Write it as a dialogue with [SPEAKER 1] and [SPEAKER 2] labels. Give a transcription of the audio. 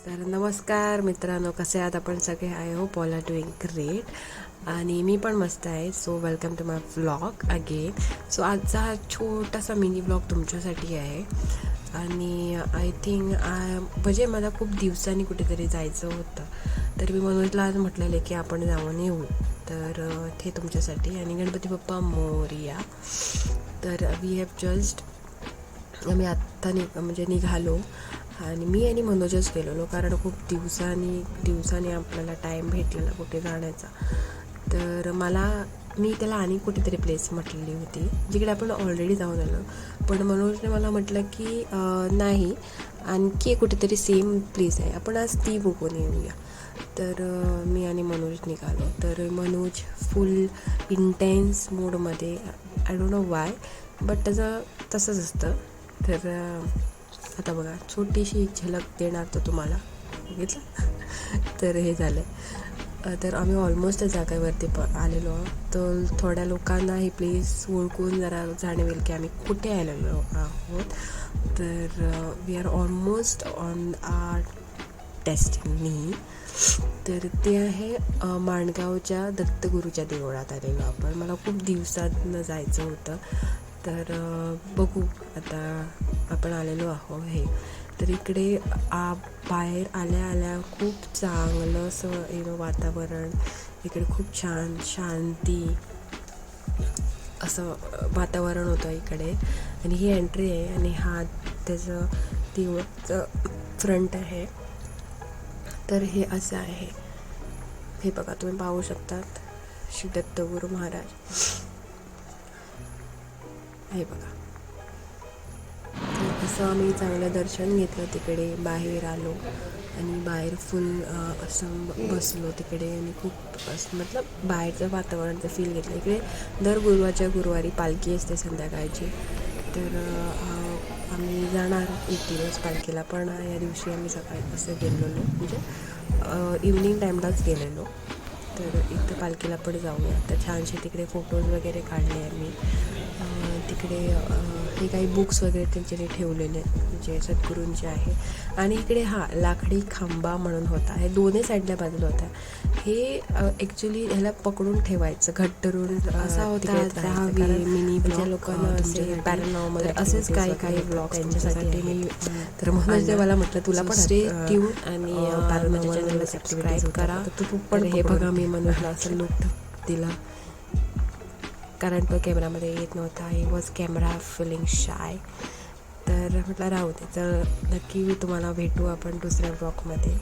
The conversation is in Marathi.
[SPEAKER 1] तर नमस्कार मित्रांनो, कसे आहात आपण सगळे? I hope all are doing great आणि मी पण मस्त आहे. So welcome to my vlog again. So आजचा हा छोटासा मिनी व्लॉग तुमच्यासाठी आहे आणि आय थिंक म्हणजे मला खूप दिवसांनी कुठेतरी जायचं होतं, तर मी मनोजला आज म्हटलेलं की आपण जाऊन येऊ. तर ते तुमच्यासाठी आणि गणपती बाप्पा मोरया. तर वी हॅव जस्ट आम्ही आत्ता निघालो आणि मी आणि मनोजच गेलेलो, कारण खूप दिवसांनी आपल्याला टाईम भेटलेला कुठे जाण्याचा. तर मी त्याला आणि कुठेतरी प्लेस म्हटलेली होती जिकडे आपण ऑलरेडी जाऊन आलो, पण मनोजने मला म्हटलं की नाही, आणखी कुठेतरी सेम प्लेस आहे, आपण आज ती बघून येऊया. तर मी आणि मनोज निघालो. तर मनोज फुल इंटेन्स मूडमध्ये, I don't know Y, but तसंच असतं. तर आता बघा, छोटीशी एक झलक देणार तर तुम्हाला, बघितलं. तर हे झालं. तर आम्ही ऑलमोस्ट त्या जागेवरती आलेलो आहोत. तर थोड्या लोकांना ही प्लेस ओळखून जरा जाणवेल की आम्ही कुठे आलेलो आहोत. तर we are almost on our destiny. तर ते आहे माणगावच्या दत्तगुरूच्या देवळात आलेलो आपण. मला खूप दिवसांनं जायचं होतं, तर बघू आता आपण आलेलो आहो हे. तर इकडे बाहेर आल्या खूप चांगलं असं वातावरण, इकडे खूप छान शांती असं वातावरण होतं इकडे. आणि ही एंट्री आहे आणि हा त्याचं देवळाचं फ्रंट आहे. तर हे असं आहे, हे बघा, तुम्ही पाहू शकतात, श्री दत्तगुरू महाराज, हे बघा. तर असं आम्ही चांगलं दर्शन घेतलं, तिकडे बाहेर आलो आणि बाहेर फुल असं बसलो तिकडे आणि खूप असं बाहेरचं वातावरणाचं फील घेतलं. इकडे दर गुरुवारी पालखी असते संध्याकाळची. तर आम्ही जाणार एक दिवस पालखीला, पण या दिवशी आम्ही सकाळी असं गेलेलो, म्हणजे इव्हनिंग टाईमलाच गेलेलो. तर इथं पालखीला पण जाऊया. तर छानसे तिकडे फोटोज वगैरे काढले आम्ही. तिकडे हे काही बुक्स वगैरे त्यांच्याने ठेवलेले जे सद्गुरूंचे आहे. आणि इकडे लाकडी खांबा म्हणून होता, हे दोन्ही साईडला बाजूला होता. हे ॲक्च्युली ह्याला पकडून ठेवायचं, घट्ट रोड असा होता मिनी, ज्या लोकांना असे पॅरानॉर्मल असेच काही ब्लॉग त्यांच्यासाठी मी. तर म्हणून मला म्हटलं तुला पण स्टे ट्यून आणि माझ्या चॅनलला सबस्क्राईब करा. तू पण हे बघा, मी मनोजला असं लुक दिला, कारण तो कॅमेरामध्ये येत नव्हता. He was camera feeling shy. तर म्हटलं राहू दे, तर नक्की तुम्हाला भेटू आपण दुसऱ्या ब्लॉगमध्ये.